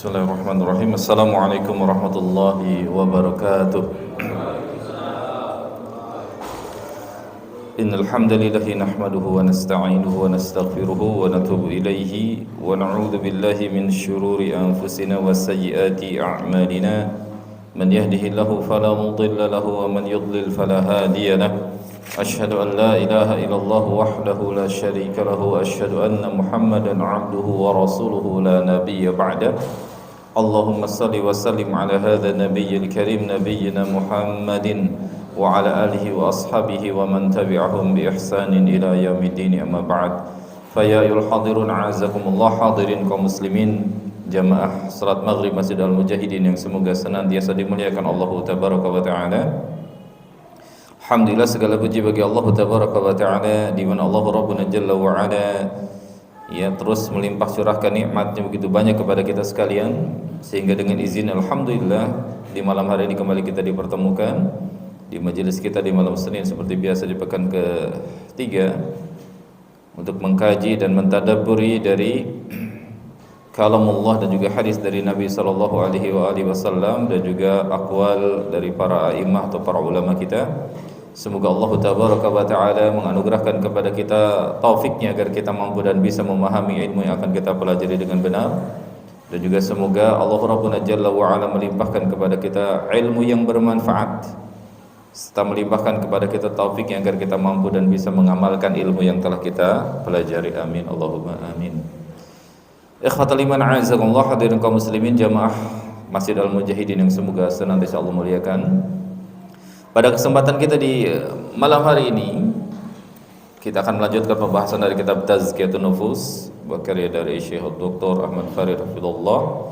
Bismillahirrahmanirrahim. Assalamualaikum warahmatullahi wabarakatuh. Innal hamdalillah nahmaduhu wa nasta'inuhu wa nastaghfiruhu wa natubu ilayhi wa na'udzu billahi min shururi anfusina wa sayyiati a'malina. Man yahdihillahu fala mudilla lahu wa man yudlil fala hadiya lahu. Ashhadu an la ilaha illallah wahdahu la syarika lahu wa ashhadu anna Muhammadan 'abduhu wa rasuluhu la nabiyya ba'da. Allahumma salli wa sallim ala hadha nabiyyil karim nabiyyina Muhammadin wa ala alihi wa ashabihi wa man tabi'ahum bi ihsanin ila yaumiddin, amma ba'd. Fa ya ayyuhal hadirun a'azakumullah, hadirin kaum muslimin jamaah salat maghrib Masjid Al-Mujahidin yang semoga senantiasa dimuliakan Allah tabaraka wa taala. Alhamdulillah, segala puji bagi Allah tabaraka wa taala, di mana Allah Rabbuna jalla wa ala ya terus melimpah curahkan nikmatnya begitu banyak kepada kita sekalian, sehingga dengan izin alhamdulillah di malam hari ini kembali kita dipertemukan di majelis kita di malam Senin seperti biasa di pekan ke-3 untuk mengkaji dan mentadabburi dari kalamullah dan juga hadis dari Nabi sallallahu alaihi wasallam dan juga aqwal dari para a'imah atau para ulama kita. Semoga Allah tabaraka wa taala menganugerahkan kepada kita taufiknya agar kita mampu dan bisa memahami ilmu yang akan kita pelajari dengan benar, dan juga semoga Allah Rabbuna jalla wa ala melimpahkan kepada kita ilmu yang bermanfaat serta melimpahkan kepada kita taufik yang agar kita mampu dan bisa mengamalkan ilmu yang telah kita pelajari. Amin Allahumma amin. Ikhwatal iman a'azakumullah, hadirin kaum muslimin jamaah Masjid Al-Mujahidin yang semoga senantiasa Allah muliakan. Pada kesempatan kita di malam hari ini, kita akan melanjutkan pembahasan dari kitab Tazkiyatun Nufus berkarya dari Syekh Dr. Ahmad Farid hafizahullah.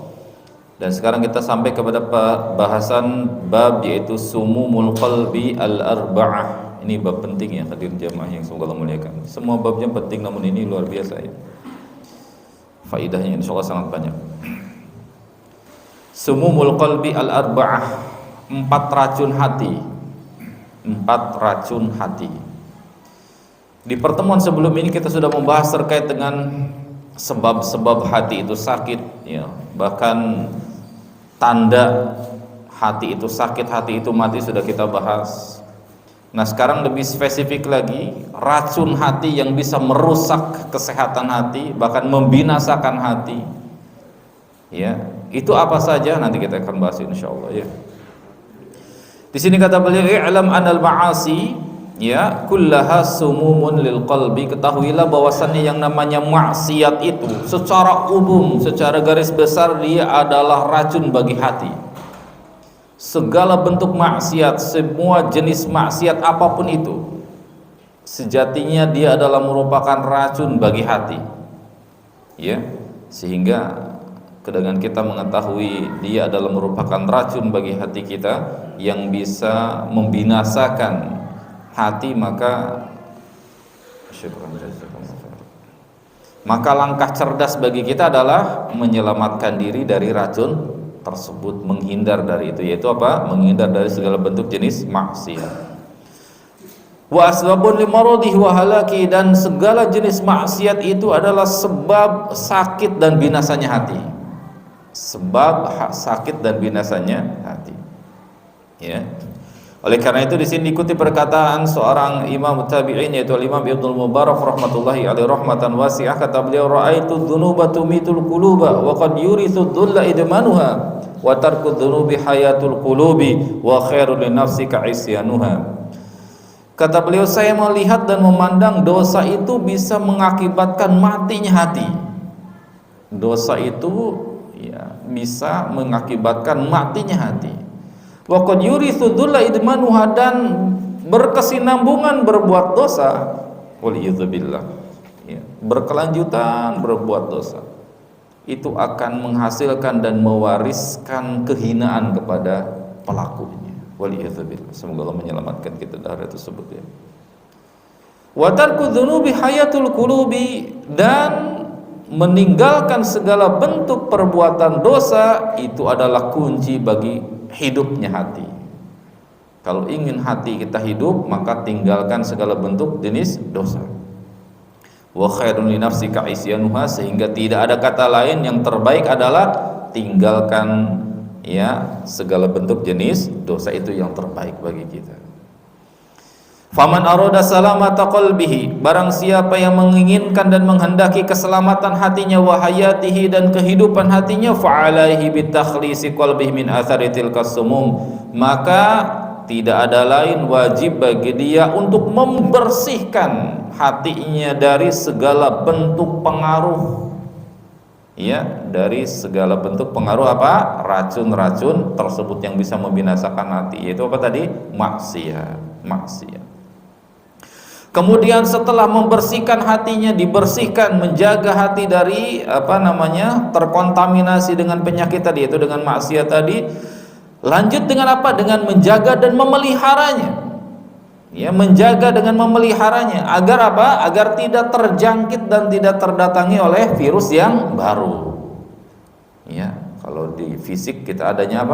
Dan sekarang kita sampai kepada bahasan bab yaitu sumumul qalbi al-arba'ah. Ini bab penting ya hadirin jamaah yang semoga Allah muliakan. Semua babnya penting, namun ini luar biasa ya. Faidahnya insyaallah sangat banyak. Sumumul qalbi al-arba'ah, 4 racun hati. 4 racun hati. Di pertemuan sebelum ini kita sudah membahas terkait dengan sebab-sebab hati itu sakit ya. Bahkan tanda hati itu sakit, hati itu mati sudah kita bahas. Nah, sekarang lebih spesifik lagi, racun hati yang bisa merusak kesehatan hati, bahkan membinasakan hati. Ya, itu apa saja nanti kita akan bahas insyaallah ya. Di sini kata beliau, i'lam anal ma'asi ya kullaha sumumun lil qalbi. Ketahuilah bahwasannya yang namanya maksiat itu secara umum, secara garis besar dia adalah racun bagi hati. Segala bentuk maksiat, semua jenis maksiat apapun itu, sejatinya dia adalah merupakan racun bagi hati. Ya, sehingga dengan kita mengetahui dia adalah merupakan racun bagi hati kita yang bisa membinasakan hati, maka langkah cerdas bagi kita adalah menyelamatkan diri dari racun tersebut, menghindar dari itu, yaitu apa? Menghindar dari segala bentuk jenis maksiat. Wa asbabun limaradihi wa halaki, dan segala jenis maksiat itu adalah sebab sakit dan binasanya hati. Sebab sakit dan binasanya hati. Ya. Oleh karena itu di sini diikuti perkataan seorang imam tabi'in yaitu Imam Ibnu Mubarak rahmatullahi alaihi rahmatan wasi'ah. Kata beliau, ra'aitu dzunuba tumitul quluba wa qad yurithu dhulla idmanuha wa tarku dzunubi hayatul qulubi wa khairul linafsika isyanuha. Kata beliau, saya melihat dan memandang dosa itu bisa mengakibatkan matinya hati. Dosa itu ya bisa mengakibatkan matinya hati. Wa qad yurithu dhulla idmanuha, dan berkesinambungan berbuat dosa, waliyadzubillah ya, berkelanjutan berbuat dosa itu akan menghasilkan dan mewariskan kehinaan kepada pelakunya, waliyadzubillah. Semoga Allah menyelamatkan kita dari tersebut ya. Wa tarku dzunubi hayatul qulubi, dan meninggalkan segala bentuk perbuatan dosa itu adalah kunci bagi hidupnya hati. Kalau ingin hati kita hidup, maka tinggalkan segala bentuk jenis dosa. Wa khairun li nafsika isyanuha, sehingga tidak ada kata lain yang terbaik adalah tinggalkan ya segala bentuk jenis dosa, itu yang terbaik bagi kita. Faman arada salamata qalbihi, barang siapa yang menginginkan dan menghendaki keselamatan hatinya, wa hayatihi, dan kehidupan hatinya, fa alaihi bitakhlisi qalbihi min athari tilkas sumum, maka tidak ada lain wajib bagi dia untuk membersihkan hatinya dari segala bentuk pengaruh, ya, dari segala bentuk pengaruh apa? Racun-racun tersebut yang bisa membinasakan hati, yaitu apa tadi? Maksiat. Kemudian setelah membersihkan hatinya, dibersihkan, menjaga hati dari terkontaminasi dengan penyakit tadi, yaitu dengan maksiat tadi. Lanjut dengan apa? Dengan menjaga dan memeliharanya. Ya, menjaga dengan memeliharanya agar apa? Agar tidak terjangkit dan tidak terdatangi oleh virus yang baru. Ya, kalau di fisik kita adanya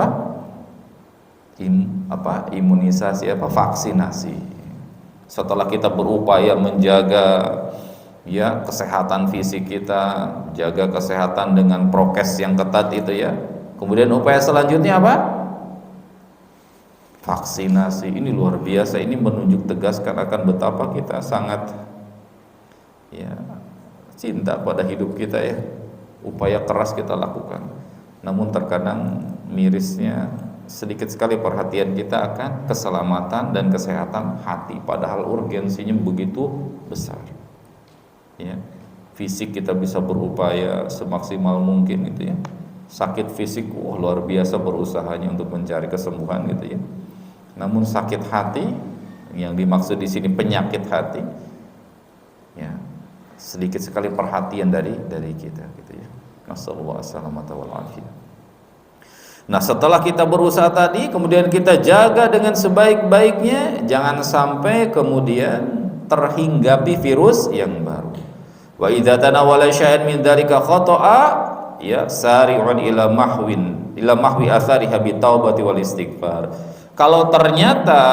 imunisasi, vaksinasi. Setelah kita berupaya menjaga ya kesehatan fisik kita, jaga kesehatan dengan prokes yang ketat itu ya. Kemudian upaya selanjutnya apa? Vaksinasi. Ini luar biasa, ini menunjuk tegaskan akan betapa kita sangat ya cinta pada hidup kita ya. Upaya keras kita lakukan. Namun terkadang mirisnya sedikit sekali perhatian kita akan keselamatan dan kesehatan hati, padahal urgensinya begitu besar. Ya, fisik kita bisa berupaya semaksimal mungkin gitu ya. Sakit fisik, luar biasa berusahanya untuk mencari kesembuhan gitu ya. Namun sakit hati, yang dimaksud di sini penyakit hati, ya sedikit sekali perhatian dari kita gitu ya. Nasallallahu alaihi wasallam. Nah, setelah kita berusaha tadi, kemudian kita jaga dengan sebaik-baiknya, jangan sampai kemudian terhinggapi virus yang baru. Wa idza tanawala syai'an min dzalika khata'a ya sari'un ila mahwi athariha bi taubati wal istighfar. Kalau ternyata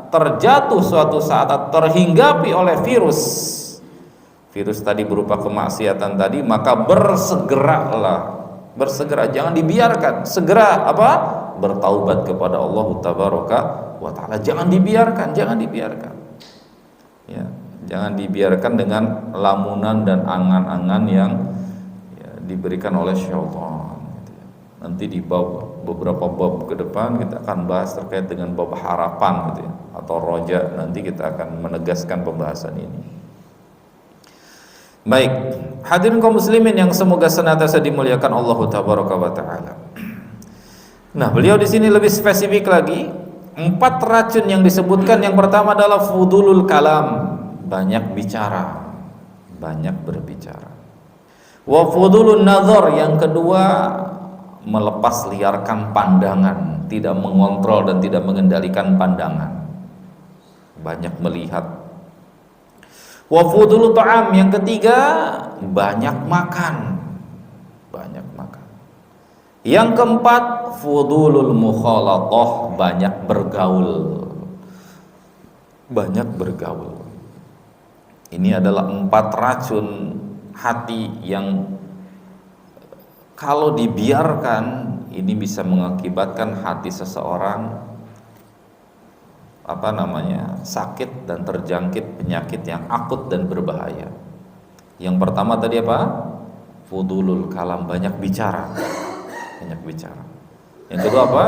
terjatuh suatu saat atau terhinggapi oleh virus tadi berupa kemaksiatan tadi, maka bersegera, jangan dibiarkan, segera bertaubat kepada Allah tabaraka wa taala. Jangan dibiarkan ya, jangan dibiarkan dengan lamunan dan angan-angan yang ya, diberikan oleh syaitan gitu ya. Nanti di beberapa bab ke depan kita akan bahas terkait dengan bab harapan gitu ya, atau roja. Nanti kita akan menegaskan pembahasan ini. Baik, hadirin kaum muslimin yang semoga senantiasa dimuliakan Allah tabaraka wa taala. Nah, beliau di sini lebih spesifik lagi, 4 racun yang disebutkan. Yang pertama adalah fudulul kalam, banyak berbicara. Wa fudulun nazar, yang kedua melepas liarkan pandangan, tidak mengontrol dan tidak mengendalikan pandangan, banyak melihat. Wa fudulu ta'am, yang ketiga banyak makan. Yang keempat fudulul mukhalatah, banyak bergaul. Ini adalah 4 racun hati yang kalau dibiarkan ini bisa mengakibatkan hati seseorang sakit dan terjangkit penyakit yang akut dan berbahaya. Yang pertama tadi apa? Fudulul kalam, banyak bicara. Yang kedua apa?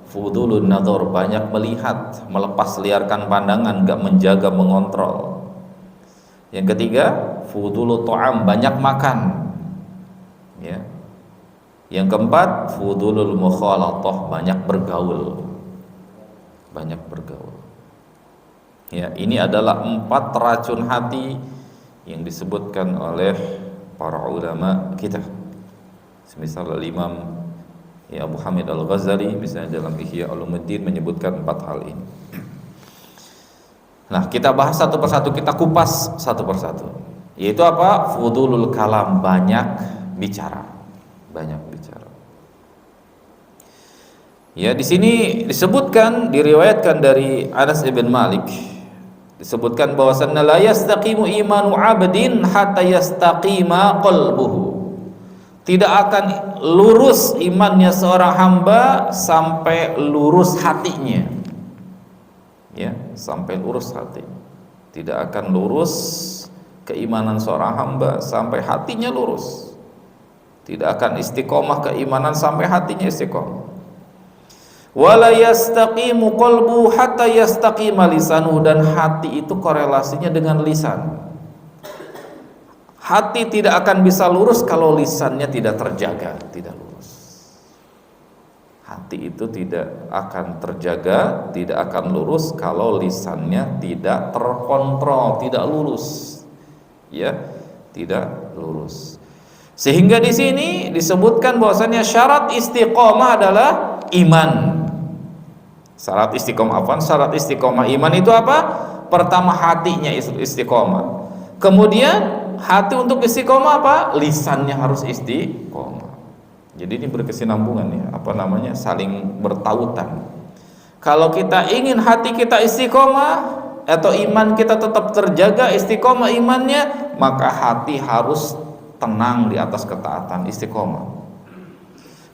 Fudulun nazar, banyak melihat, melepas liarkan pandangan, gak menjaga, mengontrol. Yang ketiga fudulul ta'am, banyak makan ya. Yang keempat fudulul mukhalatah, banyak bergaul. Ya, ini adalah 4 racun hati yang disebutkan oleh para ulama kita. Semisal Imam Abu Hamid Al-Ghazali misalnya dalam Ihya Ulumuddin menyebutkan 4 hal ini. Nah, kita bahas satu persatu, kita kupas satu persatu. Yaitu apa? Fudulul kalam, banyak bicara. Ya, di sini disebutkan, diriwayatkan dari Anas bin Malik, disebutkan bahwasannya la yastaqimu imanu 'abdin hatta yastaqima qalbuhu. Tidak akan lurus imannya seorang hamba sampai lurus hatinya. Ya, sampai lurus hati. Tidak akan lurus keimanan seorang hamba sampai hatinya lurus. Tidak akan istiqomah keimanan sampai hatinya istiqomah. Wala yastaqimu qalbu hatta yastaqima lisanuhu, dan hati itu korelasinya dengan lisan. Hati tidak akan bisa lurus kalau lisannya tidak terjaga, tidak lurus. Hati itu tidak akan terjaga, tidak akan lurus kalau lisannya tidak terkontrol, tidak lurus. Ya, tidak lurus. Sehingga di sini disebutkan bahwasanya syarat istiqomah adalah iman. Syarat istiqomah apa? Syarat istiqomah iman itu apa? Pertama hatinya istiqomah. Kemudian hati untuk istiqomah apa? Lisannya harus istiqomah. Jadi ini berkesinambungan ya, apa namanya? Saling bertautan. Kalau kita ingin hati kita istiqomah atau iman kita tetap terjaga istiqomah imannya, maka hati harus tenang di atas ketaatan, istiqomah.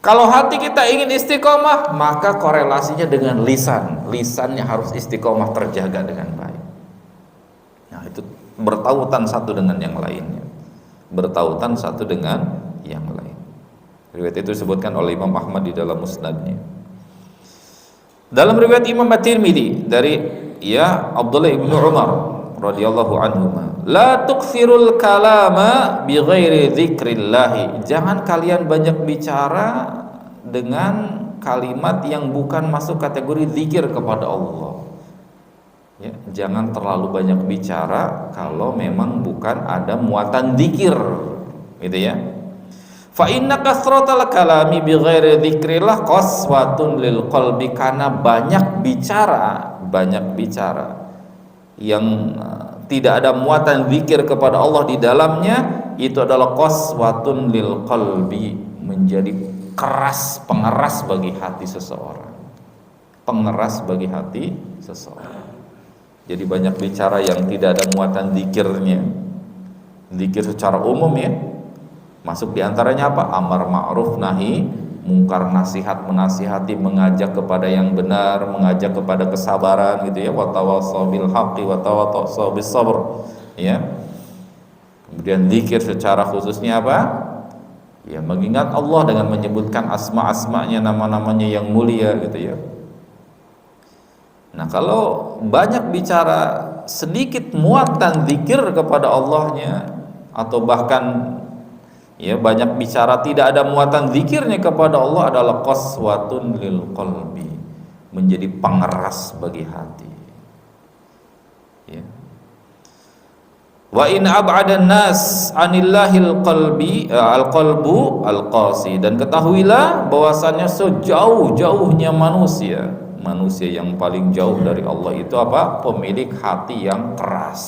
Kalau hati kita ingin istiqomah, maka korelasinya dengan lisan. Lisannya harus istiqomah, terjaga dengan baik. Nah, itu bertautan satu dengan yang lainnya. Bertautan satu dengan yang lain. Riwayat itu disebutkan oleh Imam Ahmad di dalam musnadnya. Dalam riwayat Imam At-Tirmidzi dari Abdullah bin Umar radhiyallahu anhuma, la tukthirul kalama bighairi dzikrillah. Jangan kalian banyak bicara dengan kalimat yang bukan masuk kategori zikir kepada Allah. Ya, jangan terlalu banyak bicara kalau memang bukan ada muatan zikir, gitu ya. Fa inna kasratal kalami bighairi dzikrillah qaswatun lil qalbi, karena banyak bicara yang tidak ada muatan zikir kepada Allah di dalamnya, itu adalah qaswatun lil qalbi, menjadi keras, pengeras bagi hati seseorang. Pengeras bagi hati seseorang. Jadi banyak bicara yang tidak ada muatan zikirnya. Zikir secara umum ya. Masuk diantaranya apa? Amar ma'ruf nahi mungkar, nasihat, menasihati, mengajak kepada yang benar, mengajak kepada kesabaran gitu ya, wa tawassaw bil haqqi wa tawassaw bis sabr ya. Kemudian zikir secara khususnya apa? Ya, mengingat Allah dengan menyebutkan asma-asmanya, nama-namanya yang mulia gitu ya. Nah, kalau banyak bicara sedikit muatan zikir kepada Allahnya, atau bahkan ya banyak bicara tidak ada muatan zikirnya kepada Allah, adalah qaswatun lil qalbi, menjadi pengeras bagi hati. Ya. Wa in ab'adan nas anillahil qalbi al-qalbu al-qasi, dan ketahuilah bahwasannya sejauh-jauhnya manusia yang paling jauh dari Allah itu apa? Pemilik hati yang keras.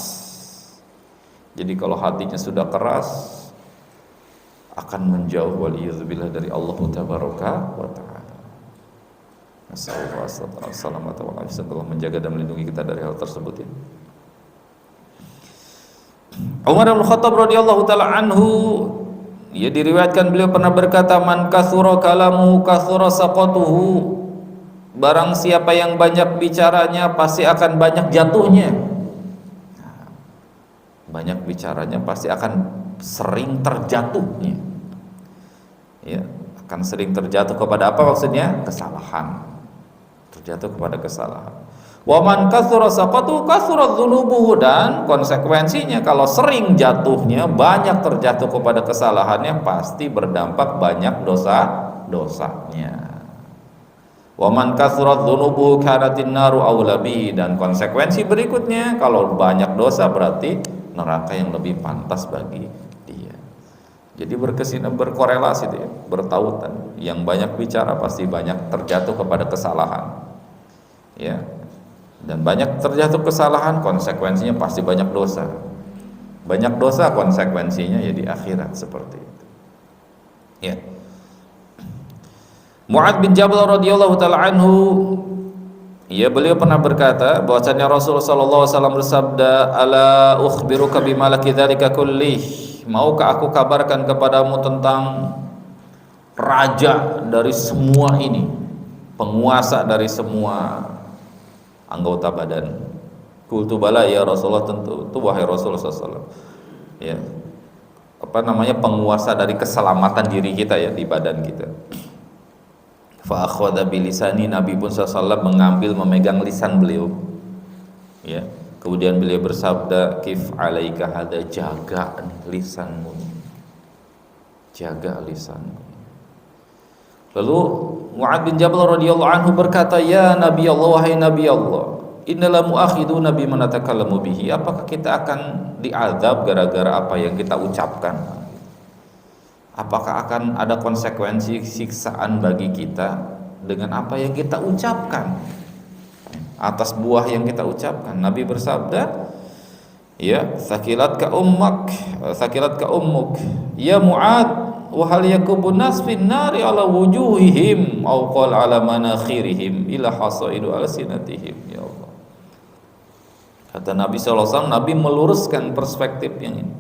Jadi kalau hatinya sudah keras, akan menjauh waliyadzubillah dari Allah tabaraka wa ta'ala. Assalamualaikum warahmatullahi wabarakatuh. Menjaga dan melindungi kita dari hal tersebut ya. Umar bin Khattab radhiyallahu taala anhu, ya, diriwayatkan beliau pernah berkata, man katsura kalamu katsura saqatuhu. Barang siapa yang banyak bicaranya pasti akan banyak jatuhnya. Banyak bicaranya pasti akan sering terjatuhnya. Ya, akan sering terjatuh kepada apa maksudnya? Kesalahan. Terjatuh kepada kesalahan. Wa man katsura saqatu katsura dzunubuhu, dan konsekuensinya kalau sering jatuhnya, banyak terjatuh kepada kesalahannya, pasti berdampak banyak dosa-dosanya. Wa man katsura dzunubuhu kanatin naru aula bihi, dan konsekuensi berikutnya kalau banyak dosa berarti neraka yang lebih pantas bagi dia. Jadi berkorelasi dia, bertautan. Yang banyak bicara pasti banyak terjatuh kepada kesalahan. Ya. Dan banyak terjatuh kesalahan, konsekuensinya pasti banyak dosa. Banyak dosa, konsekuensinya ya di akhirat seperti itu. Ya. Mu'adz bin Jabal radhiyallahu taala anhu, ya, beliau pernah berkata bahwasanya Rasulullah sallallahu alaihi wasallam bersabda, ala ukhbiruka bima laki dzalika kullih, maukah aku kabarkan kepadamu tentang raja dari semua ini, penguasa dari semua anggota badan. Qultu bala ya Rasulullah, tentu itu wahai Rasulullah SAW. Ya, apa namanya, penguasa dari keselamatan diri kita ya, di badan kita. Fa akhadha bilisani, Nabi pun SAW mengambil, memegang lisan beliau. Ya, kemudian beliau bersabda, kif alaika hada, jaga lisanmu, jaga lisanmu. Lalu Mu'ad bin Jabal radhiyallahu anhu berkata, ya Nabi Allah, wahai Nabi Allah, innala mu'akhiduna bima natakallamu bihi, apakah kita akan diazab gara-gara apa yang kita ucapkan? Apakah akan ada konsekuensi siksaan bagi kita dengan apa yang kita ucapkan, atas buah yang kita ucapkan? Nabi bersabda, ya, sakilatka ummuk ya Mu'ad, wa hal yakubun nas fin nari ala wujuhihim aw qala ala manakhirihim ila hasaidu alsinatihim. Ya Allah, kata Nabi SAW, Nabi meluruskan perspektif yang ini.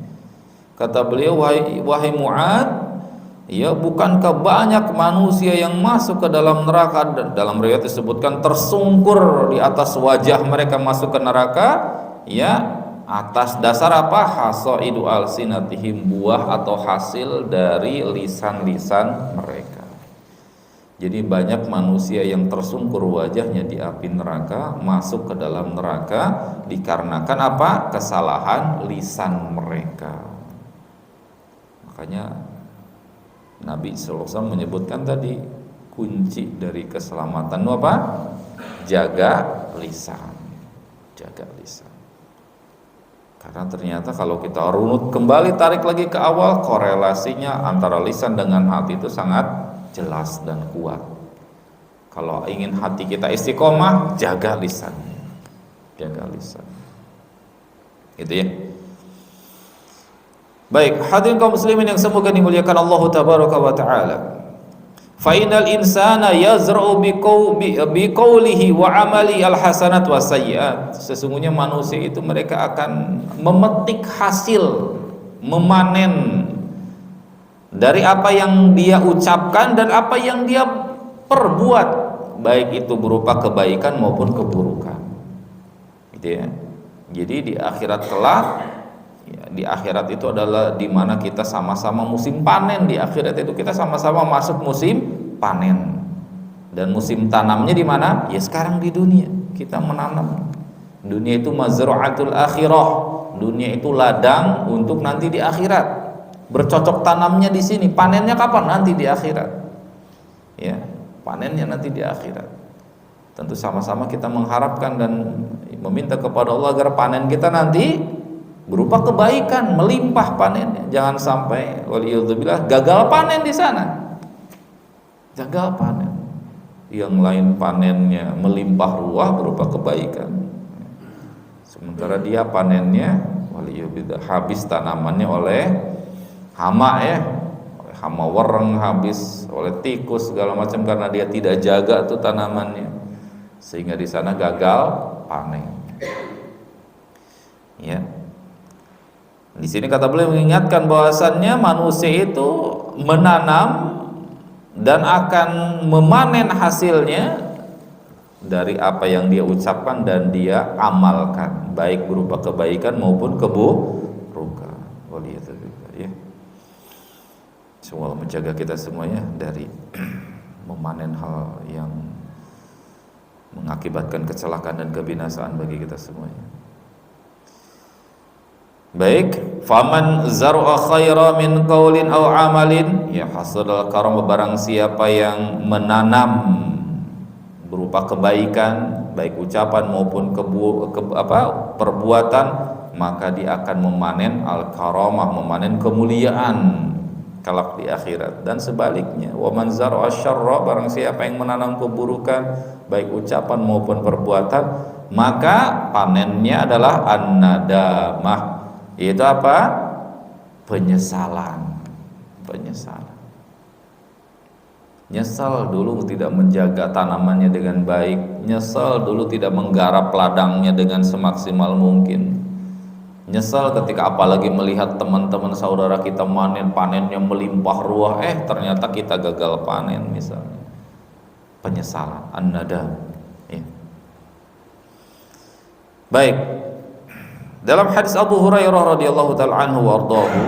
Kata beliau, wahai Mu'ad, ya, bukankah banyak manusia yang masuk ke dalam neraka, dan dalam riwayat disebutkan tersungkur di atas wajah mereka masuk ke neraka, ya, atas dasar apa? Hasaidu alsinatihim, buah atau hasil dari lisan-lisan mereka. Jadi banyak manusia yang tersungkur wajahnya di api neraka, masuk ke dalam neraka dikarenakan apa? Kesalahan lisan mereka. Makanya Nabi SAW menyebutkan tadi, kunci dari keselamatan itu apa? Jaga lisan, jaga lisan. Karena ternyata kalau kita runut kembali, tarik lagi ke awal, korelasinya antara lisan dengan hati itu sangat jelas dan kuat. Kalau ingin hati kita istiqomah, jaga lisan, jaga lisan. Gitu ya. Baik, hadirin kaum muslimin yang semoga dimuliakan Allah tabaraka wa taala. Fa innal insana yazra'u biqaulihi wa amali alhasanat wa sayyi'at. Sesungguhnya manusia itu mereka akan memetik hasil, memanen dari apa yang dia ucapkan dan apa yang dia perbuat, baik itu berupa kebaikan maupun keburukan. Gitu ya. Jadi di akhirat kelak, ya, di akhirat itu adalah di mana kita sama-sama musim panen. Di akhirat itu kita sama-sama masuk musim panen. Dan musim tanamnya di mana? Ya sekarang di dunia kita menanam. Dunia itu mazra'atul akhirah. Dunia itu ladang untuk nanti di akhirat. Bercocok tanamnya di sini. Panennya kapan? Nanti di akhirat. Ya, panennya nanti di akhirat. Tentu sama-sama kita mengharapkan dan meminta kepada Allah agar panen kita nanti berupa kebaikan, melimpah panennya. Jangan sampai waliyadzubillah gagal panen di sana. Gagal panen. Yang lain panennya melimpah ruah berupa kebaikan. Sementara dia panennya waliyadzubillah habis tanamannya oleh hama, ya. Oleh hama wereng, habis oleh tikus segala macam karena dia tidak jaga tuh tanamannya. Sehingga di sana gagal panen. Ya. Di sini kata beliau mengingatkan bahwasannya manusia itu menanam dan akan memanen hasilnya dari apa yang dia ucapkan dan dia amalkan, baik berupa kebaikan maupun keburukan. Waliyadzubillah, ya. Semoga menjaga kita semuanya dari memanen hal yang mengakibatkan kecelakaan dan kebinasaan bagi kita semuanya. Baik, faman zar'a khaira min qaulin aw amalin, ya hasadul karam, barang siapa yang menanam berupa kebaikan, baik ucapan maupun perbuatan, maka dia akan memanen al-karamah, memanen kemuliaan kelak di akhirat. Dan sebaliknya, wa man zar'a syarra, barang siapa yang menanam keburukan, baik ucapan maupun perbuatan, maka panennya adalah an-nadamah. Itu apa? Penyesalan. Penyesalan. Nyesal dulu tidak menjaga tanamannya dengan baik, nyesal dulu tidak menggarap ladangnya dengan semaksimal mungkin. Nyesal ketika apalagi melihat teman-teman saudara kita panennya melimpah ruah, ternyata kita gagal panen misalnya. Penyesalan, an-nadam. Ya. Baik. Dalam hadis Abu Hurairah radhiyallahu taala anhu warḍahu,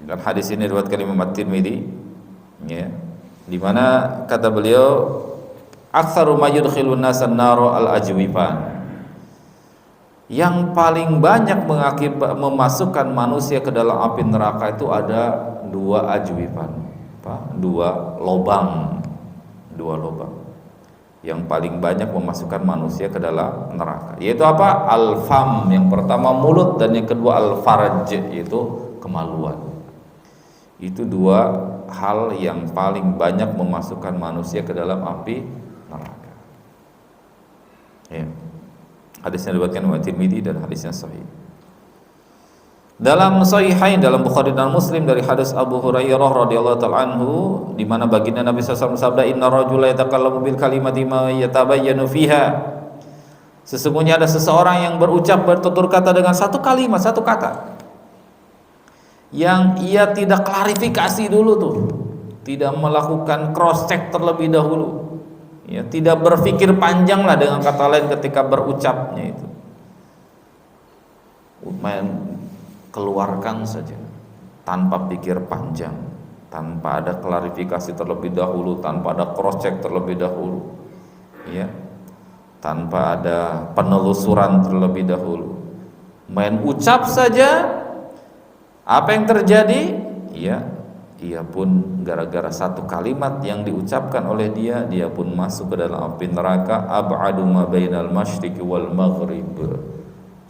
dan hadis ini riwayat Imam At-Tirmidzi, ya, di mana kata beliau, aktsaru ma yudkhilun nasan nar al-ajwifan. Yang paling banyak memasukkan manusia ke dalam api neraka itu ada dua ajwifan, dua lubang. Yang paling banyak memasukkan manusia ke dalam neraka, yaitu apa? Al-fam, yang pertama mulut, dan yang kedua al-farj, yaitu kemaluan. Itu dua hal yang paling banyak memasukkan manusia ke dalam api neraka. Ya. Hadisnya diriwayatkan oleh Tirmidzi dan hadisnya sahih. Dalam sahihain, dalam Bukhari dan Muslim dari hadis Abu Hurairah radhiyallahu taala anhu, di mana baginda Nabi sallallahu alaihi wasallam sabda, inna rajula yatakallamu bil kalimati ma yatabayyanu fiha. Sesungguhnya ada seseorang yang berucap, bertutur kata dengan satu kalimat, satu kata yang ia tidak klarifikasi dulu tuh, tidak melakukan cross check terlebih dahulu, ya, tidak berpikir panjang lah dengan kata lain ketika berucapnya itu, keluarkan saja tanpa pikir panjang, tanpa ada klarifikasi terlebih dahulu, tanpa ada cross check terlebih dahulu, ya, tanpa ada penelusuran terlebih dahulu, main ucap saja. Apa yang terjadi? Ya, ia pun gara-gara satu kalimat yang diucapkan oleh dia pun masuk ke dalam api neraka. Ab'adu ma bainal masyriqi wal maghrib,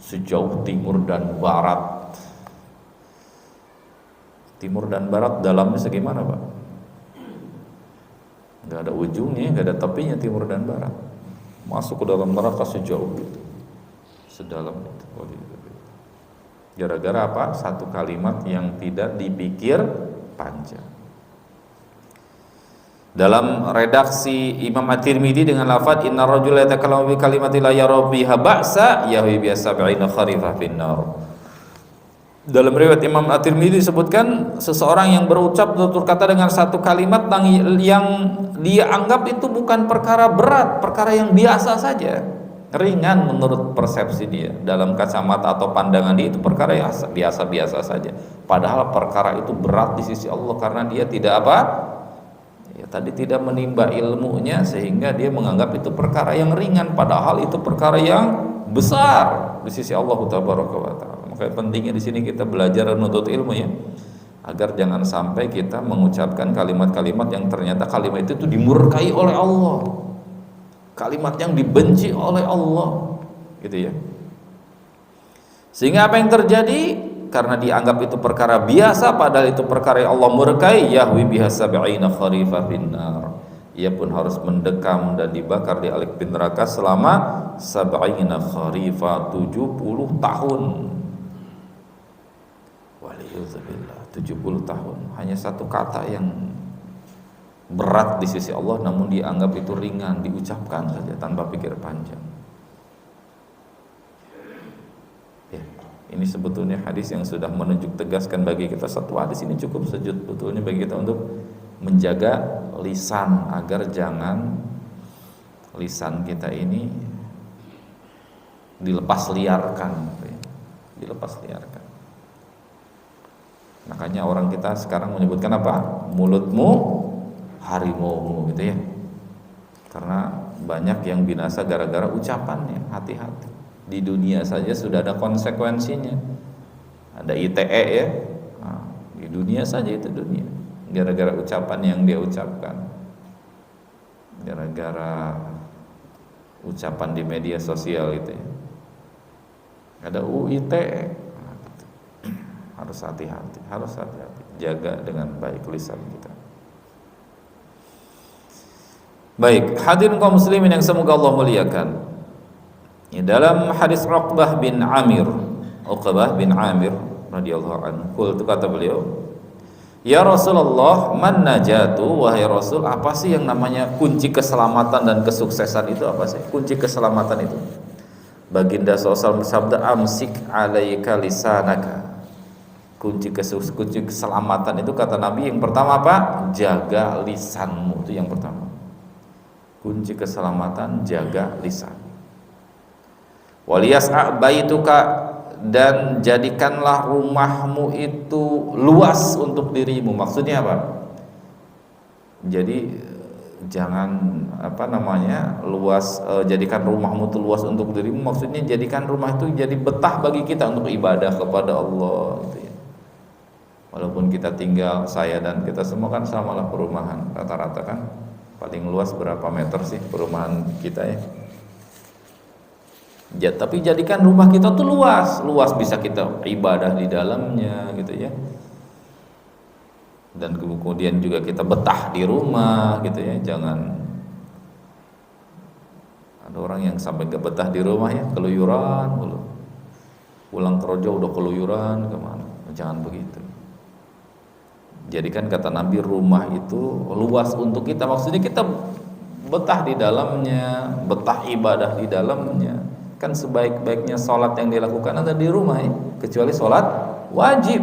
sejauh timur dan barat. Timur dan barat dalamnya segimana, Pak? Gak ada ujungnya, gak ada tepinya timur dan barat. Masuk ke dalam neraka sejauh itu, sedalam itu. Gara-gara apa? Satu kalimat yang tidak dipikir panjang. Dalam redaksi Imam At-Tirmidzi dengan lafaz inna rajula yatakallamu bi kalimati la yara biha ba'sa yahwi bi 70 kharifah finnar. Dalam riwayat Imam At-Tirmidzi disebutkan seseorang yang berucap tutur kata dengan satu kalimat yang dia anggap itu bukan perkara berat, perkara yang biasa saja, ringan menurut persepsi dia, dalam kacamata atau pandangan dia itu perkara yang biasa-biasa saja, padahal perkara itu berat di sisi Allah karena dia tidak apa? Ya, tadi tidak menimba ilmunya sehingga dia menganggap itu perkara yang ringan, padahal itu perkara yang besar di sisi Allah Tabaraka wa Ta'ala. Maka pentingnya di sini kita belajar dan menuntut ilmu, ya, agar jangan sampai kita mengucapkan kalimat-kalimat yang ternyata kalimat itu dimurkai oleh Allah, kalimat yang dibenci oleh Allah, gitu ya. Sehingga apa yang terjadi? Karena dianggap itu perkara biasa, padahal itu perkara yang Allah murkai, yahwi biha 70 kharifah finnar. Ia pun harus mendekam dan dibakar di api neraka selama 70 kharifah, 70 tahun. Waliyuzubillah, 70 tahun. Hanya satu kata yang berat di sisi Allah, namun dianggap itu ringan, diucapkan saja tanpa pikir panjang. Ya, ini sebetulnya hadis yang sudah menunjuk tegaskan bagi kita, satu hadis ini cukup sebetulnya bagi kita untuk menjaga lisan agar jangan lisan kita ini dilepas liarkan, dilepas liarkan. Makanya orang kita sekarang menyebutkan apa? Mulutmu harimaumu, gitu ya. Karena banyak yang binasa gara-gara ucapannya. Hati-hati. Di dunia saja sudah ada konsekuensinya. Ada ITE, ya. Nah, di dunia saja itu dunia. Gara-gara ucapan yang dia ucapkan. Gara-gara ucapan di media sosial itu, ya. Ada UITE. Nah, gitu. Harus hati-hati, harus hati-hati. Jaga dengan baik lisan kita. Baik, hadirin kaum muslimin yang semoga Allah muliakan. Ya, dalam hadis Uqbah bin Amir radhiyallahu anhu, kata beliau, ya Rasulullah, man najatu, wahai Rasul, apa sih yang namanya kunci keselamatan dan kesuksesan itu? Apa sih kunci keselamatan itu? Baginda SAW bersabda, amsik alaika lisanaka. Kunci keselamatan itu kata Nabi yang pertama apa? Jaga lisanmu, itu yang pertama. Kunci keselamatan jaga lisan. Waliyas'a baituka, dan jadikanlah rumahmu itu luas untuk dirimu. Maksudnya apa? Jadi jangan luas, jadikan rumahmu itu luas untuk dirimu. Maksudnya jadikan rumah itu jadi betah bagi kita untuk ibadah kepada Allah gitu ya. Walaupun kita tinggal, saya dan kita semua kan samalah perumahan, rata-rata kan paling luas berapa meter sih perumahan kita ya. Tapi jadikan rumah kita tuh luas bisa kita ibadah di dalamnya gitu ya. Dan kemudian juga kita betah di rumah gitu ya. Jangan ada orang yang sampai gak betah di rumah ya, keluyuran dulu. Pulang kerja udah keluyuran kemana. Jangan begitu. Jadikan kata Nabi rumah itu luas untuk kita. Maksudnya kita betah di dalamnya, betah ibadah di dalamnya. Kan sebaik-baiknya sholat yang dilakukan ada di rumah ya, kecuali sholat wajib.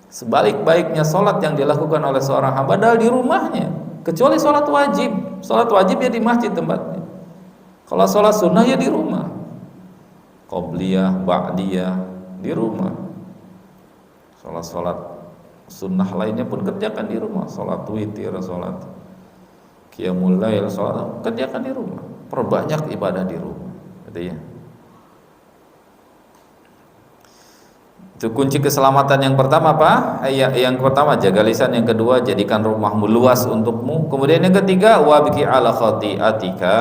Sebaik-baiknya sholat yang dilakukan oleh seorang hamba adalah di rumahnya, kecuali sholat wajib. Sholat wajib ya di masjid tempatnya. Kalau sholat sunnah ya di rumah. Qobliyah, ba'diyah di rumah. Sholat sunnah lainnya pun kerjakan di rumah. Sholat witir, sholat qiyamul lail, sholat kerjakan di rumah. Perbanyak ibadah di rumah. Gitu ya. Itu kunci keselamatan yang pertama apa? Yang pertama jaga lisan, yang kedua jadikan rumahmu luas untukmu. Kemudian yang ketiga wabki ala khati'atika,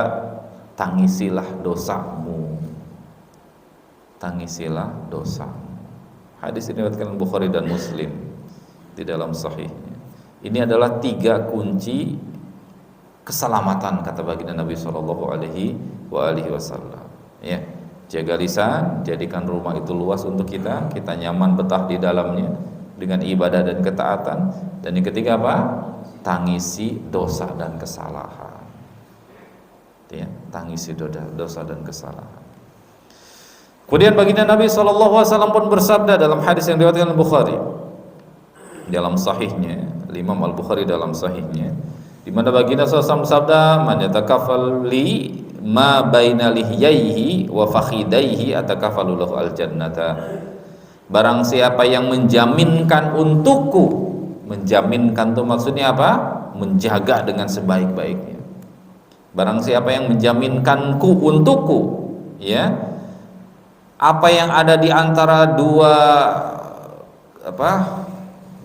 tangisilah dosamu. Tangisilah dosamu. Hadis ini diriwayatkan Bukhari dan Muslim di dalam sahihnya. Ini adalah 3 kunci keselamatan kata baginda Nabi sallallahu alaihi wasallam. Ya, jaga lisan, jadikan rumah itu luas untuk kita nyaman betah di dalamnya dengan ibadah dan ketaatan. Dan yang ketiga apa? Tangisi dosa dan kesalahan. Ya, tangisi dosa dan kesalahan. Kemudian baginda Nabi sallallahu alaihi wasallam pun bersabda dalam hadis yang diriwayatkan Bukhari dalam sahihnya, Imam Al-Bukhari dalam sahihnya, di mana baginda SAW bersabda, man yatakaffal li ma baina lihyaihi wa fakhidaihi atakafalu lahu al-jannata. Barang siapa yang menjaminkan untukku, menjaminkan itu maksudnya apa? Menjaga dengan sebaik-baiknya. Barang siapa yang menjaminkanku untukku, ya, apa yang ada di antara dua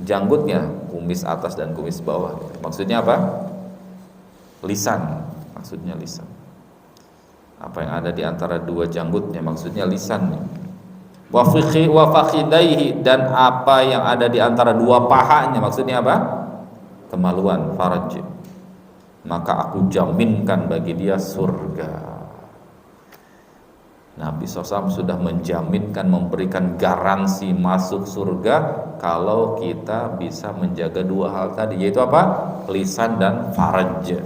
janggutnya, kumis atas dan kumis bawah. Maksudnya apa? Lisan, maksudnya lisan. Apa yang ada di antara dua janggutnya, maksudnya lisan. Wa fakhidaihi, dan apa yang ada di antara dua pahanya, maksudnya apa? Kemaluan, faraj. Maka aku jaminkan bagi dia surga. Nabi SAW sudah menjaminkan, memberikan garansi masuk surga kalau kita bisa menjaga 2 hal tadi, yaitu apa? Lisan dan faraj.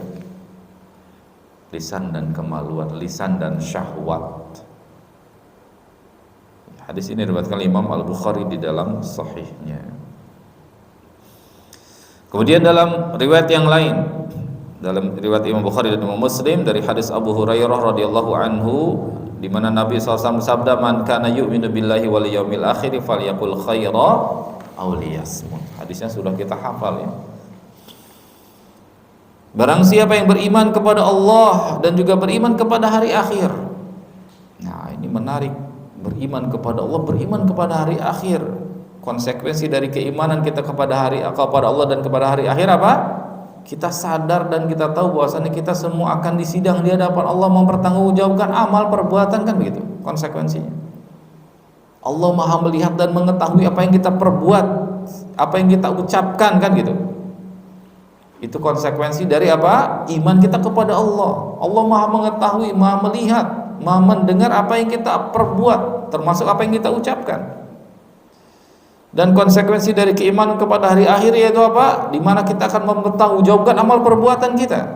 Lisan dan kemaluan, lisan dan syahwat. Hadis ini diriwayatkan Imam Al-Bukhari di dalam sahihnya. Kemudian dalam riwayat yang lain, dalam riwayat Imam Bukhari dan Imam Muslim dari hadis Abu Hurairah radhiyallahu anhu, di mana Nabi SAW bersabda, man kana yu'minu billahi wal yaumil akhir falyaqul khaira aw liyasmut. Hadisnya sudah kita hafal ya. Barang siapa yang beriman kepada Allah dan juga beriman kepada hari akhir. Nah, ini menarik. Beriman kepada Allah, beriman kepada hari akhir. Konsekuensi dari keimanan kita kepada Allah dan kepada hari akhir apa? Kita sadar dan kita tahu bahwasanya kita semua akan disidang di hadapan Allah, mempertanggungjawabkan amal perbuatan, kan begitu konsekuensinya. Allah Maha melihat dan mengetahui apa yang kita perbuat, apa yang kita ucapkan, kan gitu. Itu konsekuensi dari apa? Iman kita kepada Allah. Allah Maha mengetahui, Maha melihat, Maha mendengar apa yang kita perbuat, termasuk apa yang kita ucapkan. Dan konsekuensi dari keimanan kepada hari akhir yaitu apa? Di mana kita akan mempertanggungjawabkan amal perbuatan kita.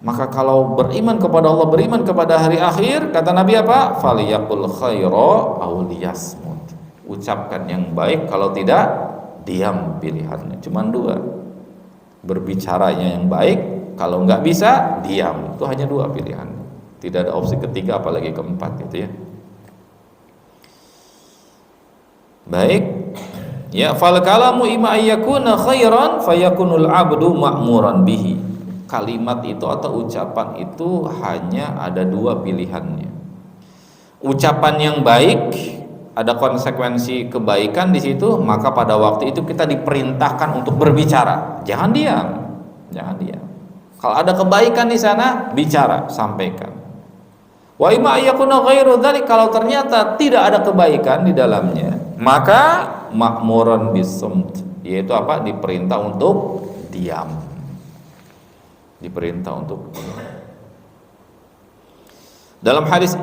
Maka kalau beriman kepada Allah, beriman kepada hari akhir, kata Nabi apa? Faliyaqul khaira aw liyasmut. Ucapkan yang baik, kalau tidak diam. Pilihannya cuma dua. Berbicaranya yang baik, kalau nggak bisa diam. Itu hanya dua pilihan. Tidak ada opsi ketiga apalagi keempat gitu ya. Baik. Ya, fal kalamu imma ayyakuna khairan fayakunul abdu ma'muran bihi. Kalimat itu atau ucapan itu hanya ada dua pilihannya. Ucapan yang baik, ada konsekuensi kebaikan di situ, maka pada waktu itu kita diperintahkan untuk berbicara. Jangan diam. Jangan diam. Kalau ada kebaikan di sana, bicara, sampaikan. Wa imma yakuna ghairu dzalik, kalau ternyata tidak ada kebaikan di dalamnya, maka ma'muran bisamt, yaitu apa? Diperintah untuk diam. Diperintah untuk dalam hadis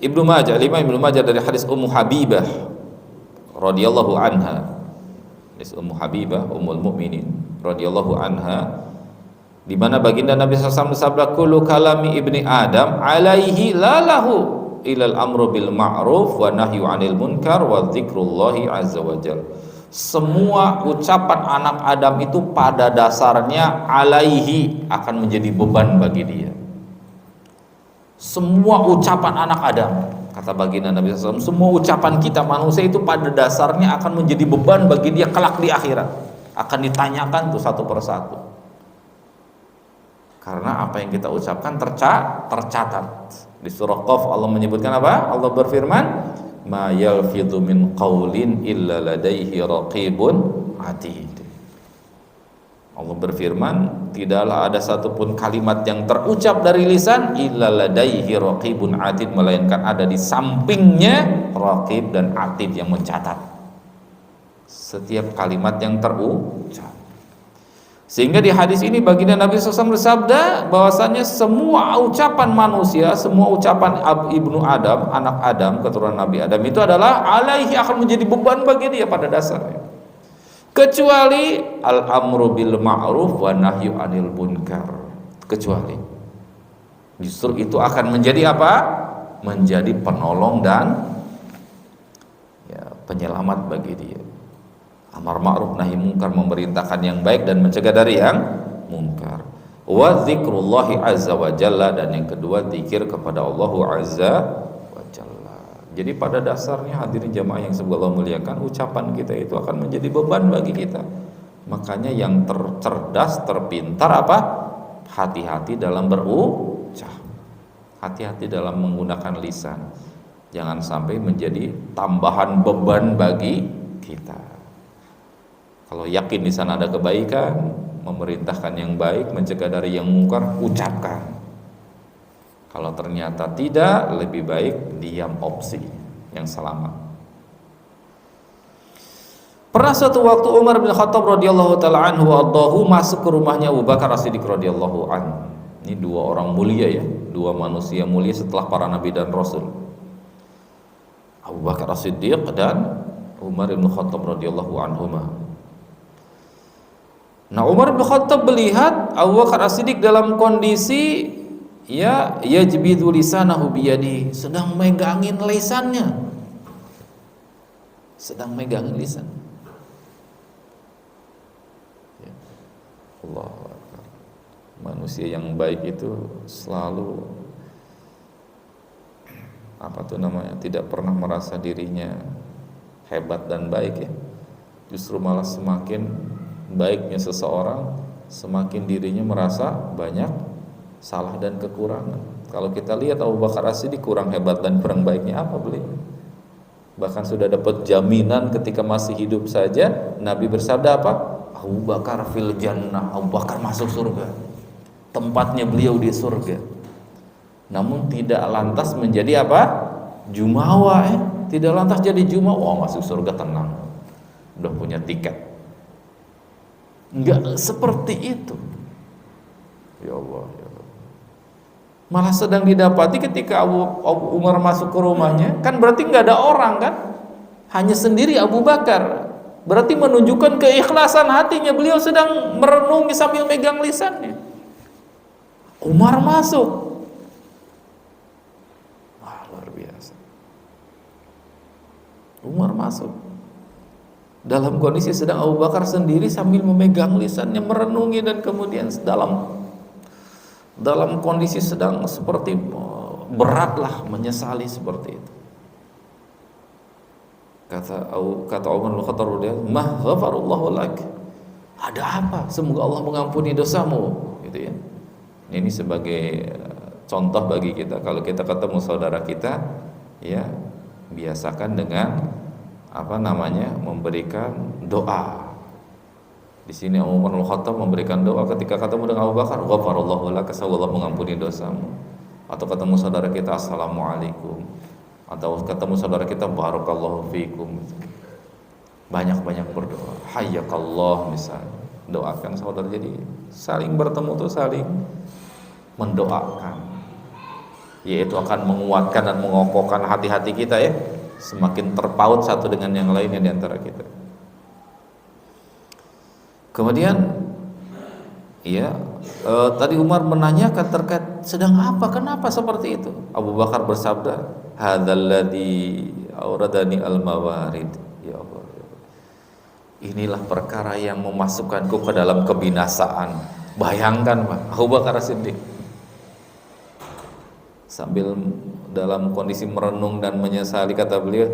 Ibnu Majah, Imam Ibnu Majah dari hadis Ummu Habibah radhiyallahu anha, hadis Ummu Habibah ummul mukminin radhiyallahu anha, di mana baginda Nabi SAW bersabda, kullu kalami ibni Adam alaihi lalahu ilal amru bil ma'ruf wa nahyu 'anil munkar wa dzikrullahi azza wajalla. Semua ucapan anak Adam itu pada dasarnya alaihi, akan menjadi beban bagi dia. Semua ucapan anak Adam, kata baginda Nabi SAW, semua ucapan kita manusia itu pada dasarnya akan menjadi beban bagi dia kelak di akhirat. Akan ditanyakan tuh satu persatu. Karena apa yang kita ucapkan tercatat. Di surah Qaf Allah menyebutkan apa? Allah berfirman, ma yalfidhu min qaulin illa ladaihi raqibun atid. Allah berfirman, tidaklah ada satupun kalimat yang terucap dari lisan illa ladaihi raqibun atid, melainkan ada di sampingnya raqib dan atid yang mencatat setiap kalimat yang terucap. Sehingga di hadis ini baginda Nabi SAW bersabda bahwasannya semua ucapan manusia, semua ucapan ibnu Adam, anak Adam, keturunan Nabi Adam itu adalah alaihi, akan menjadi beban bagi dia pada dasarnya. Kecuali al-amru bil ma'ruf wa nahyu 'anil munkar. Kecuali justru itu akan menjadi apa? Menjadi penolong dan ya, penyelamat bagi dia. Amar ma'ruf nahi munkar, memerintahkan yang baik dan mencegah dari yang munkar. Wa dzikrullahi azza wa jalla, dan yang kedua zikir kepada Allah azza wa jalla. Jadi pada dasarnya hadirin jamaah yang semoga Allah muliakan, ucapan kita itu akan menjadi beban bagi kita. Makanya yang cerdas, terpintar apa? Hati-hati dalam berucap. Hati-hati dalam menggunakan lisan. Jangan sampai menjadi tambahan beban bagi kita. Kalau yakin di sana ada kebaikan, memerintahkan yang baik, mencegah dari yang mungkar, ucapkan. Kalau ternyata tidak, lebih baik diam, opsi yang selamat. Pernah suatu waktu Umar bin Khattab radhiyallahu taala anhu adahu masuk ke rumahnya Abu Bakar As-Siddiq radhiyallahu anhu. Ini dua orang mulia ya, dua manusia mulia setelah para nabi dan rasul. Abu Bakar As-Siddiq dan Umar bin Khattab radhiyallahu anhuma. Nah, Umar bin Khattab melihat Abu Bakar As-Siddiq dalam kondisi ya yajbidu lisanahu biyadi, sedang megangin lisannya. Sedang megangin lisan. Ya. Allahu Akbar. Manusia yang baik itu selalu apa tuh namanya? Tidak pernah merasa dirinya hebat dan baik ya. Justru malah semakin baiknya seseorang, semakin dirinya merasa banyak salah dan kekurangan. Kalau kita lihat Abu Bakar As-Siddiq kurang hebat dan kurang baiknya apa beliau? Bahkan sudah dapat jaminan ketika masih hidup saja, Nabi bersabda apa? Abu Bakar fil jannah, Abu Bakar masuk surga. Tempatnya beliau di surga. Namun tidak lantas menjadi apa? Jumawa Tidak lantas jadi jumawa, masuk surga tenang. Udah punya tiket. Enggak seperti itu. Ya Allah, ya Allah. Malah sedang didapati ketika Abu Umar masuk ke rumahnya, kan berarti nggak ada orang kan? Hanya sendiri Abu Bakar. Berarti menunjukkan keikhlasan hatinya, beliau sedang merenungi sambil megang lisannya. Umar masuk. Wah, luar biasa. Umar masuk dalam kondisi sedang Abu Bakar sendiri sambil memegang lisannya merenungi, dan kemudian dalam kondisi sedang seperti beratlah menyesali seperti itu. Kata Umar bin Khattab radhiyallahu anhu, "Mah ghafarallahu lak." Ada apa? Semoga Allah mengampuni dosamu, gitu ya. Ini sebagai contoh bagi kita, kalau kita ketemu saudara kita, ya biasakan dengan memberikan doa. Di sini Umar bin Khattab memberikan doa ketika ketemu dengan Abu Bakar, ghafarallahu lak, semoga Allah mengampuni dosamu. Atau ketemu saudara kita, assalamualaikum. Atau ketemu saudara kita, barakallahu fikum. Banyak-banyak berdoa, hayyakallah misalnya, doakan saudara. Jadi saling bertemu tuh saling mendoakan, yaitu akan menguatkan dan mengokohkan hati-hati kita ya, semakin terpaut satu dengan yang lainnya di antara kita. Kemudian tadi Umar menanyakan terkait sedang apa, kenapa seperti itu. Abu Bakar bersabda, hadzalladzi auradani al-mawarid. Ya Allah, inilah perkara yang memasukkanku ke dalam kebinasaan. Bayangkan Pak, Abu Bakar Siddiq sambil dalam kondisi merenung dan menyesali, kata beliau,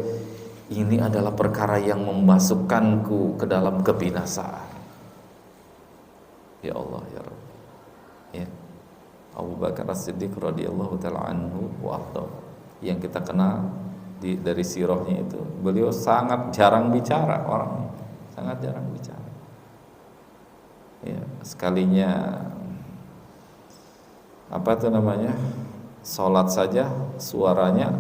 ini adalah perkara yang memasukkanku ke dalam kebinasaan. Ya Allah, ya Rabbi. Ya. Abu Bakar As-Siddiq radhiyallahu taala anhu wa arda, yang kita kenal dari sirahnya itu, beliau sangat jarang bicara orangnya, sangat jarang bicara. Ya, sekalinya sholat saja suaranya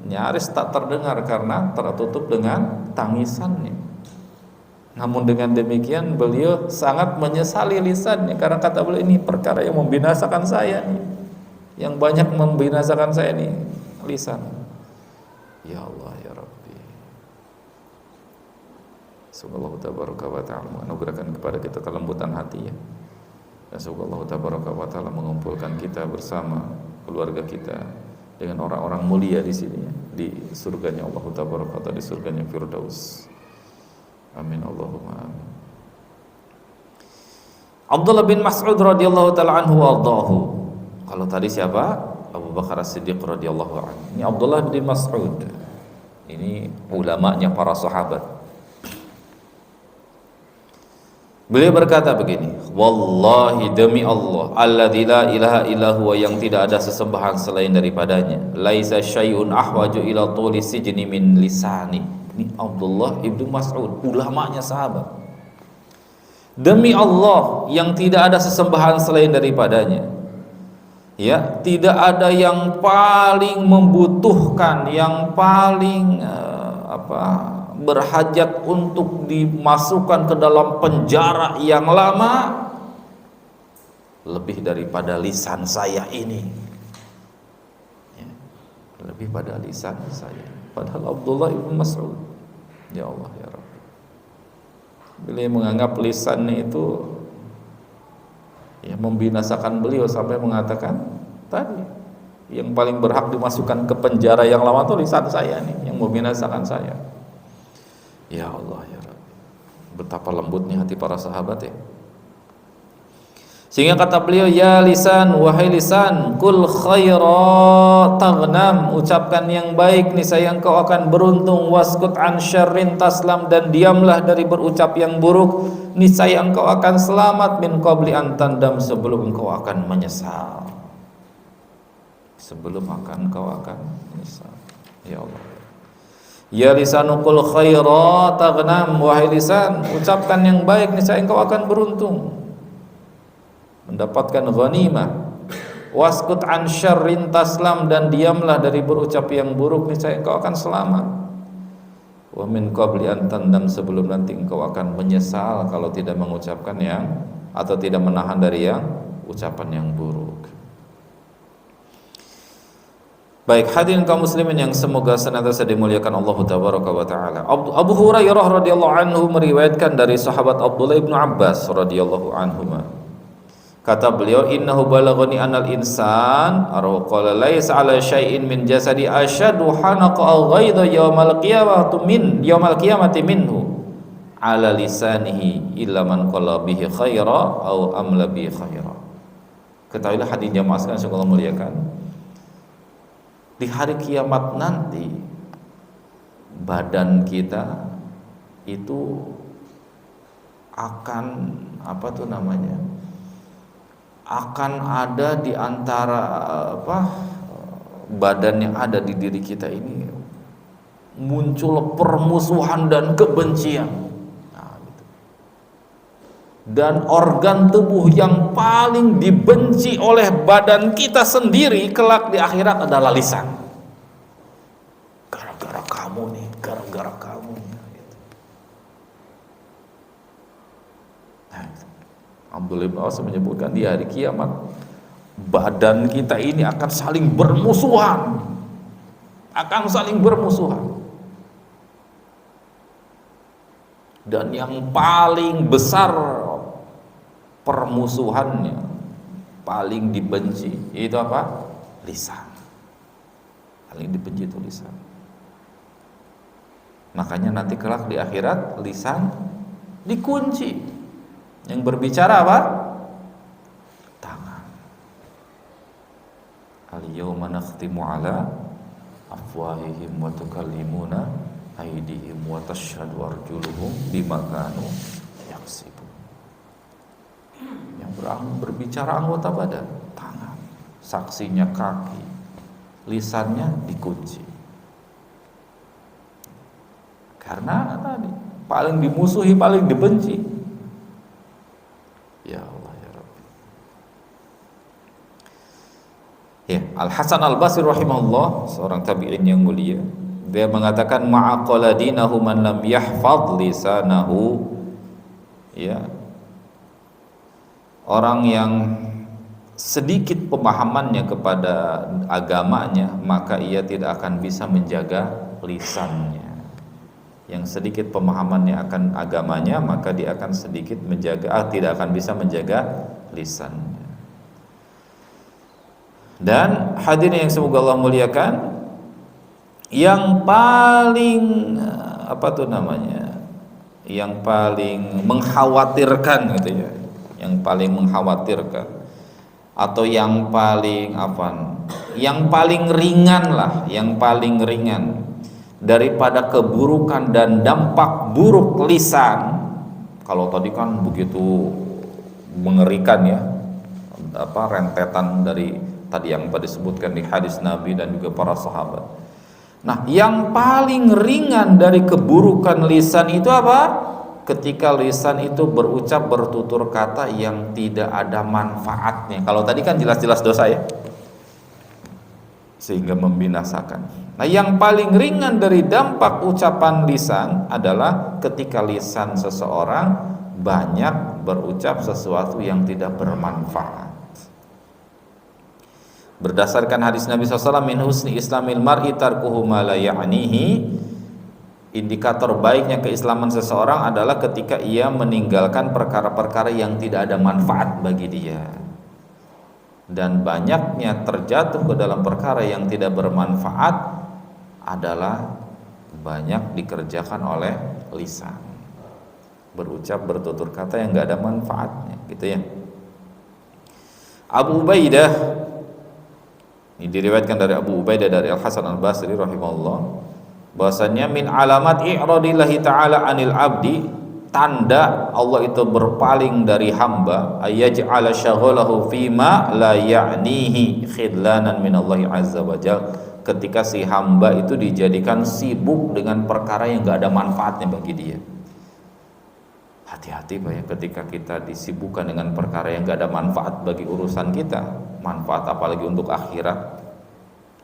nyaris tak terdengar karena tertutup dengan tangisannya. Namun dengan demikian beliau sangat menyesali lisannya, karena kata beliau, ini perkara yang membinasakan saya nih, yang banyak membinasakan saya nih, lisan. Ya Allah, ya Rabbi, semoga Allah tabaraka wa ta'ala menganugerahkan kepada kita kelembutan hati ya. Dan semoga Allah tabaraka wa ta'ala mengumpulkan kita bersama keluarga kita dengan orang-orang mulia di sini ya, di surganya Allah tabaraka wa ta'ala, di surganya Firdaus. Amin Allahumma amin. Abdullah bin Mas'ud radhiyallahu taala anhu wa ardhahu. Kalau tadi siapa? Abu Bakar As-Siddiq radhiyallahu anhu. Ini Abdullah bin Mas'ud. Ini ulamanya para sahabat. Beliau berkata begini, wallahi demi Allah, alladzi la ilaha illa huwa, yang tidak ada sesembahan selain daripadanya, laisa syai'un ahwaju ila tuli sijni min lisani. Ini Abdullah ibnu Mas'ud, ulamanya sahabat. Demi Allah, yang tidak ada sesembahan selain daripadanya, ya, tidak ada yang paling membutuhkan, yang paling berhajat untuk dimasukkan ke dalam penjara yang lama lebih daripada lisan saya ini ya, lebih pada lisan saya. Padahal Abdullah ibn Mas'ud, ya Allah ya Rabbi, beliau menganggap lisannya itu ya membinasakan beliau, sampai mengatakan tadi, yang paling berhak dimasukkan ke penjara yang lama itu lisan saya nih, yang membinasakan saya. Ya Allah ya Rabbi, betapa lembutnya hati para sahabat ya. Sehingga kata beliau, ya lisan, wahai lisan, kul khaira taghnam, ucapkan yang baik niscaya engkau akan beruntung, waskut an syarrin taslam, dan diamlah dari berucap yang buruk niscaya engkau akan selamat, min qabli an tandam, sebelum engkau akan menyesal, sebelum engkau akan menyesal. Ya Allah. Ya lisanu kul khaira taghnam, wahai lisan, ucapkan yang baik niscaya engkau akan beruntung, mendapatkan ghanimah. Waskut an syarrin taslam, dan diamlah dari berucap yang buruk niscaya engkau akan selamat. Wa min qabli an tandam, sebelum nanti engkau akan menyesal kalau tidak mengucapkan yang, atau tidak menahan dari yang ucapan yang buruk. Baik, hadirin kaum muslimin yang semoga senantiasa dimuliakan Allah tabaraka wa taala. Abu Hurairah radhiyallahu anhu meriwayatkan dari sahabat Abdullah bin Abbas radhiyallahu anhuma, Kata beliau, innahu balaghani anal insan qala laisa ala syai'in min jasadi asyadu hanaqa aw ghaidha yaumal qiyamati minhu ala lisanihi illa man qala bihi khaira aw amla bihi khaira. Ketahuilah hadirin jamaah sekalian yang Allah muliakan, di hari kiamat nanti badan kita itu akan akan ada di antara badan yang ada di diri kita ini muncul permusuhan dan kebencian. Nah, gitu. Dan organ tubuh yang paling dibenci oleh badan kita sendiri kelak di akhirat adalah lisan. Gara-gara kamu nih, gara-gara kamu nih. Gitu. Nah, gitu. Abdullah bin Abbas menyebutkan di hari kiamat badan kita ini akan saling bermusuhan, dan yang paling besar permusuhannya, paling dibenci itu apa? Lisan. Paling dibenci itu lisan. Makanya nanti kelak di akhirat lisan dikunci. Yang berbicara apa? Tangan. Al-yawma nakhtimu ala afwahihim wa tukallimuna aydihim wa tashhadu arjuluhum bima kanu yaksibun. Yang berbicara anggota badan, tangan, saksinya kaki, lisannya dikunci. Karena tadi paling dimusuhi, paling dibenci. Ya Allah ya Rabbi. Ya, Al-Hasan Al-Basri rahimahullah, seorang tabi'in yang mulia, dia mengatakan ma'aqala dinahu man lam yahfadh lisanahu. Ya. Orang yang sedikit pemahamannya kepada agamanya, maka ia tidak akan bisa menjaga lisannya. Yang sedikit pemahamannya akan agamanya, maka dia akan sedikit tidak akan bisa menjaga lisannya. Dan hadirin yang semoga Allah muliakan, yang paling yang paling mengkhawatirkan gitu ya, yang paling mengkhawatirkan atau yang paling ringan daripada keburukan dan dampak buruk lisan. Kalau tadi kan begitu mengerikan ya, rentetan dari tadi yang disebutkan di hadis Nabi dan juga para sahabat. Nah, yang paling ringan dari keburukan lisan itu apa? Ketika lisan itu bertutur kata yang tidak ada manfaatnya. Kalau tadi kan jelas-jelas dosa ya, sehingga membinasakan. Nah, yang paling ringan dari dampak ucapan lisan adalah ketika lisan seseorang banyak berucap sesuatu yang tidak bermanfaat. Berdasarkan hadis Nabi SAW, min husni islamil mar'i tarkuhu ma la ya'nihi, indikator baiknya keislaman seseorang adalah ketika ia meninggalkan perkara-perkara yang tidak ada manfaat bagi dia. Dan banyaknya terjatuh ke dalam perkara yang tidak bermanfaat adalah banyak dikerjakan oleh lisan, berucap bertutur kata yang enggak ada manfaatnya, gitu ya. Abu Ubaidah, ini diriwayatkan dari Abu Ubaidah dari Al-Hasan Al-Basri rahimahullah, bahwasanya min alamat i'radillahi ta'ala anil abdi, tanda Allah itu berpaling dari hamba, ayyaj'ala syaghalahu fima la ya'nihi khidlanan minallahi azza wa jalla, ketika si hamba itu dijadikan sibuk dengan perkara yang enggak ada manfaatnya bagi dia. Hati-hati Pak ya, ketika kita disibukkan dengan perkara yang enggak ada manfaat bagi urusan kita, manfaat apalagi untuk akhirat,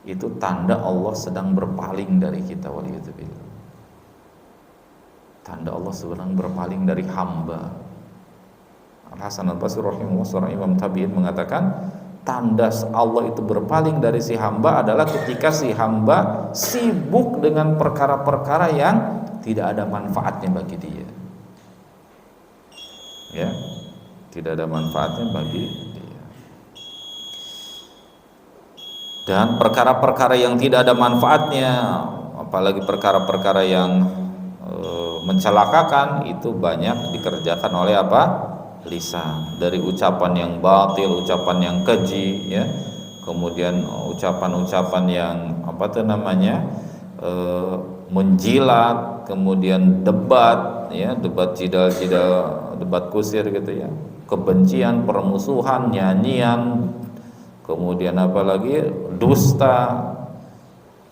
itu tanda Allah sedang berpaling dari kita, waliyadzubillah. Tanda Allah sedang berpaling dari hamba. Al-Hasan Al-Basri rahimahullah, seorang imam tabi'in, mengatakan tanda Allah itu berpaling dari si hamba adalah ketika si hamba sibuk dengan perkara-perkara yang tidak ada manfaatnya bagi dia. Ya, tidak ada manfaatnya bagi Dan perkara-perkara yang tidak ada manfaatnya, apalagi perkara-perkara yang mencelakakan, itu banyak dikerjakan oleh apa? Lisan. Dari ucapan yang batil, ucapan yang keji, ya, kemudian ucapan-ucapan yang apa tuh namanya, menjilat, kemudian debat, ya, debat jidal-jidal, debat kusir gitu ya, kebencian, permusuhan, nyanyian, kemudian apalagi dusta,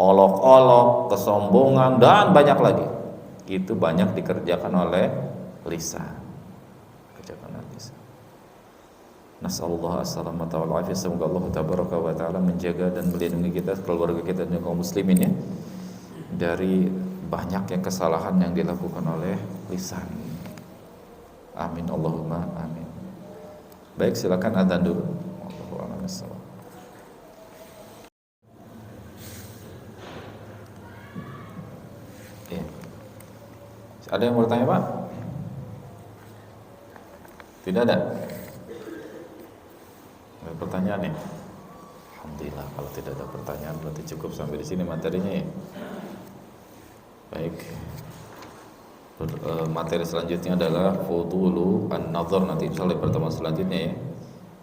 olok-olok, kesombongan, dan banyak lagi. Itu banyak dikerjakan oleh lisan. Kerjakan oleh lisan. Nasallallahu assalamata wal afiyah. Semoga Allah tabaraka wa taala menjaga dan melindungi kita, keluarga kita dan kaum muslimin, ya, dari banyak yang kesalahan yang dilakukan oleh lisan. Amin Allahumma amin. Baik, silakan adzan dulu. Allahu a'lam bissawab. Ya. Ada yang mau bertanya, Pak? Tidak ada? Ada pertanyaan ya? Alhamdulillah, kalau tidak ada pertanyaan berarti cukup sampai di sini materinya, ya. Baik. Materi selanjutnya adalah fudulu an-nazar, nanti insyaallah pertemuan selanjutnya, ya.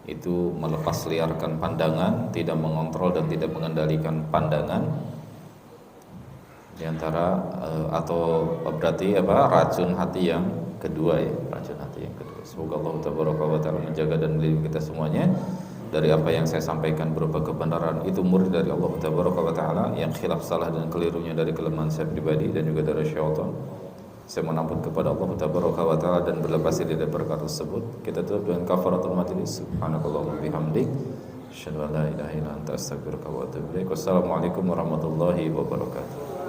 Itu melepas liarkan pandangan, tidak mengontrol dan tidak mengendalikan pandangan. Di antara atau berarti apa, racun hati yang kedua, ya, racun hati yang kedua. Semoga Allah taala menjaga dan melindungi kita semuanya dari apa yang saya sampaikan berupa kebenaran itu murni dari Allah taala, yang khilaf salah dan kelirunya dari kelemahan saya pribadi dan juga dari syaitan. Saya menampun kepada Allah taala dan berlepas diri dari perkara tersebut. Kita tutup dengan kafaratul majlis. Subhanakallahumma bihamdik, asyhadu an la ilaha illa anta, astaghfiruka wa atubu ilaik. Wassalamualaikum warahmatullahi wabarakatuh.